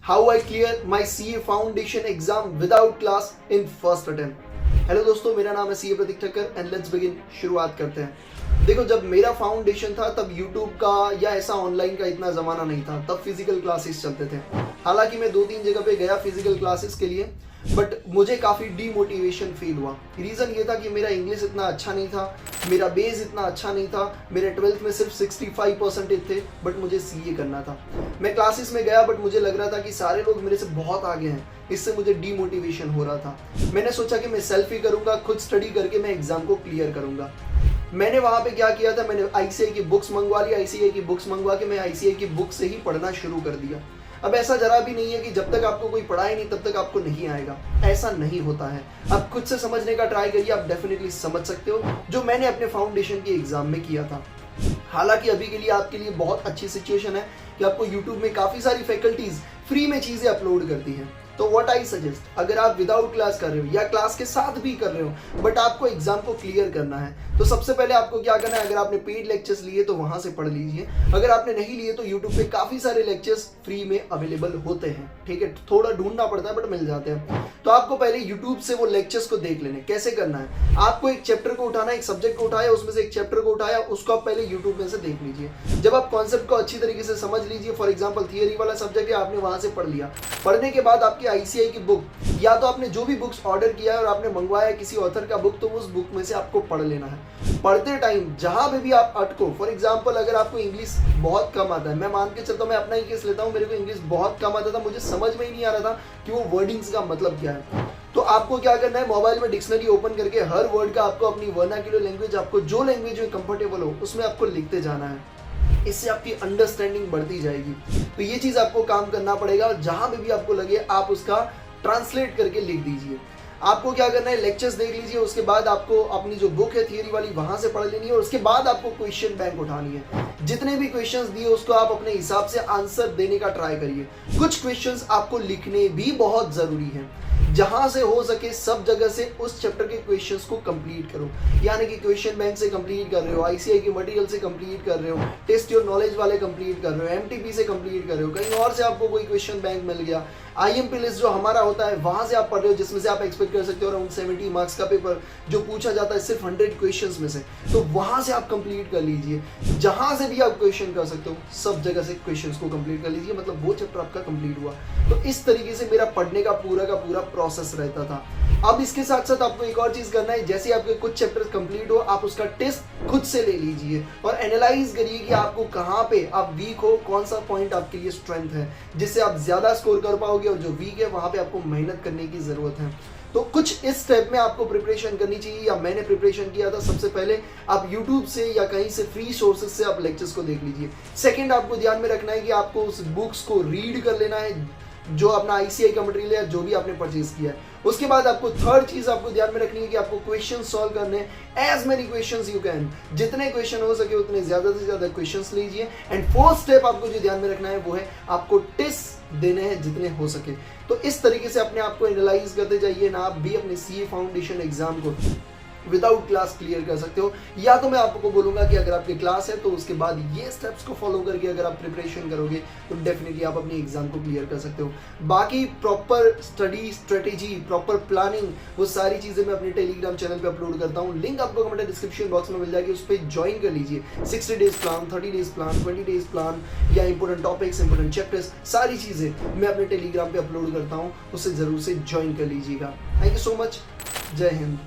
How I clear my CA foundation exam without class in first attempt। Hello दोस्तों, मेरा नाम है CA Prateek Thakkar and let's begin. शुरुआत करते हैं। देखो, जब मेरा फाउंडेशन था तब यूट्यूब का या ऐसा ऑनलाइन का इतना ज़माना नहीं था, तब फिजिकल क्लासेस चलते थे। हालांकि मैं 2-3 जगह पे गया फिजिकल क्लासेस के लिए, बट मुझे काफ़ी डीमोटिवेशन फील हुआ। रीज़न ये था कि मेरा इंग्लिश इतना अच्छा नहीं था, मेरा बेस इतना अच्छा नहीं था। मेरे 12th में सिर्फ 65% थे, बट मुझे सीए करना था। मैं क्लासेस में गया बट मुझे लग रहा था कि सारे लोग मेरे से बहुत आगे हैं, इससे मुझे डीमोटिवेशन हो रहा था। मैंने सोचा कि मैं सेल्फ ही करूँगा, खुद स्टडी करके मैं एग्ज़ाम को क्लियर करूँगा। मैंने वहाँ पे क्या किया था, मैंने आईसीआई की बुक्स मंगवा ली। आईसीआई की बुक्स मंगवा के मैं आईसीआई की बुक से ही पढ़ना शुरू कर दिया। अब ऐसा जरा भी नहीं है कि जब तक आपको कोई पढ़ाए नहीं तब तक आपको नहीं आएगा, ऐसा नहीं होता है। आप खुद से समझने का ट्राई करिए, आप डेफिनेटली समझ सकते हो, जो मैंने अपने फाउंडेशन के एग्जाम में किया था। हालांकि अभी के लिए आपके लिए बहुत अच्छी सिचुएशन है कि आपको यूट्यूब में काफ़ी सारी फैकल्टीज फ्री में चीज़ें अपलोड करती हैं। तो व्हाट आई सजेस्ट, अगर आप विदाउट क्लास कर रहे हो या क्लास के साथ भी कर रहे हो बट आपको एग्जाम को क्लियर करना है, तो सबसे पहले आपको क्या करना है, अगर आपने पेड लेक्चर्स लिए तो वहां से पढ़ लीजिए। अगर आपने नहीं लिए तो यूट्यूब पे काफ़ी सारे लेक्चर्स फ्री में अवेलेबल होते हैं। ठीक है, थोड़ा ढूंढना पड़ता है बट मिल जाते हैं। तो आपको पहले यूट्यूब से वो लेक्चर्स को देख लेने। कैसे करना है, आपको एक चैप्टर को उठाना, एक सब्जेक्ट को उठाया, उसमें से एक चैप्टर को उठाया, उसको आप पहले यूट्यूब में से देख लीजिए। जब आप कॉन्सेप्ट को अच्छी तरीके से समझ लीजिए, फॉर एग्जाम्पल थियरी वाला सब्जेक्ट है, आपने वहां से पढ़ लिया। पढ़ने के बाद आपकी आईसीआई की बुक, या तो आपने जो भी बुक्स ऑर्डर किया है और आपने मंगवाया किसी ऑथर का बुक, तो उस बुक में से आपको पढ़ लेना है। पढ़ते टाइम जहां पे भी आप अटको, फॉर एग्जांपल अगर आपको इंग्लिश बहुत कम आता है, मैं मान के चलता हूं, मैं अपना ही केस लेता हूं, मेरे को इंग्लिश बहुत कम आता था, मुझे समझ में ही नहीं आ रहा था कि वो वर्डिंग्स का मतलब क्या है। तो आपको क्या करना है, मोबाइल में डिक्शनरी ओपन करके हर वर्ड का आपको अपनी वर्नाक्युलर लैंग्वेज, आपको जो लैंग्वेज में कंफर्टेबल हो उसमें आपको लिखते जाना है। इससे आपकी अंडरस्टैंडिंग बढ़ती जाएगी। तो ये चीज़ आपको काम करना पड़ेगा, और जहां पे भी आपको लगे आप उसका ट्रांसलेट करके लिख दीजिए। आपको क्या करना है, लेक्चर्स देख लीजिए, उसके बाद आपको अपनी जो बुक है थियरी वाली वहां से पढ़ लेनी है, और उसके बाद आपको क्वेश्चन बैंक उठानी है। जितने भी क्वेश्चंस दिए उसको आप अपने हिसाब से आंसर देने का ट्राई करिए। कुछ क्वेश्चंस आपको लिखने भी बहुत जरूरी है। जहां से हो सके सब जगह से उस चैप्टर के क्वेश्चंस को कंप्लीट करो, यानी कि क्वेश्चन बैंक से कंप्लीट कर रहे हो, आईसीआई के मटेरियल से कंप्लीट कर रहे हो, टेस्ट योर नॉलेज वाले कंप्लीट कर रहे हो, एमटीपी से कंप्लीट कर रहे हो, कहीं और से आपको कोई क्वेश्चन बैंक मिल गया, आईएमपी लिस्ट जो हमारा होता है वहां से आप पढ़ रहे हो, जिसमें से आप एक्सपेक्ट कर सकते हो अराउंड 70 मार्क्स का पेपर जो पूछा जाता है सिर्फ 100 क्वेश्चंस में से, तो वहां से आप कंप्लीट कर लीजिए। जहां से भी आप क्वेश्चन कर सकते हो सब जगह से क्वेश्चंस को कंप्लीट कर लीजिए, मतलब वो चैप्टर आपका कंप्लीट हुआ। तो इस तरीके से मेरा पढ़ने का पूरा प्रोसेस रहता था। अब इसके साथ साथ आपको एक और चीज करना है, जैसे आपके कुछ चैप्टर कंप्लीट हो, आप उसका टेस्ट खुद से ले लीजिए और एनालाइज करिए कि आपको कहाँ पे आप वीक हो, कौन सा पॉइंट आपके लिए स्ट्रेंथ है, जिससे आप ज्यादा स्कोर कर पाओगे, और जो वीक है वहां पे आपको मेहनत करने की जरूरत है। तो कुछ इस स्टेप में आपको प्रिपरेशन करनी चाहिए, या मैंने प्रिपरेशन किया था। सबसे पहले आप YouTube से या कहीं से फ्री सोर्सेज से आप लेक्चर्स को देख लीजिए। सेकंड, आपको ध्यान में रखना है कि आपको उस बुक्स को रीड कर लेना है, जो अपना आईसीआई का मटेरियल है, जो भी आपने परचेज किया है। उसके बाद आपको थर्ड चीज आपको ध्यान में रखनी है कि आपको क्वेश्चन सॉल्व करने हैं, as many questions you can, जितने क्वेश्चन हो सके उतने ज्यादा से ज्यादा क्वेश्चंस लीजिए। एंड फोर्थ स्टेप आपको जो ध्यान में रखना है वो है आपको टेस्ट देने हैं जितने हो सके। तो इस तरीके से अपने आप को एनालाइज करते जाइए ना, आप भी अपने सीए फाउंडेशन एग्जाम को विदाउट क्लास क्लियर कर सकते हो। या तो मैं आपको बोलूंगा कि अगर आपकी क्लास है तो उसके बाद ये स्टेप्स को फॉलो करके अगर आप प्रिपरेशन करोगे तो डेफिनेटली आप अपनी एग्जाम को क्लियर कर सकते हो। बाकी proper study strategy, proper planning, वो सारी चीजें मैं अपने टेलीग्राम चैनल पे अपलोड करता हूँ। लिंक आपको कमेंट डिस्क्रिप्शन बॉक्स में मिल जाएगी, उस पर ज्वाइन कर लीजिए। 60 days plan, 30 days plan, 20 days plan, या इंपोर्टेंट टॉपिक्स, इंपोर्टेंट चैप्टर्स, सारी चीजें मैं अपने टेलीग्राम पे अपलोड करता हूँ, उससे जरूर से ज्वाइन कर लीजिएगा। Thank you so much. जय हिंद।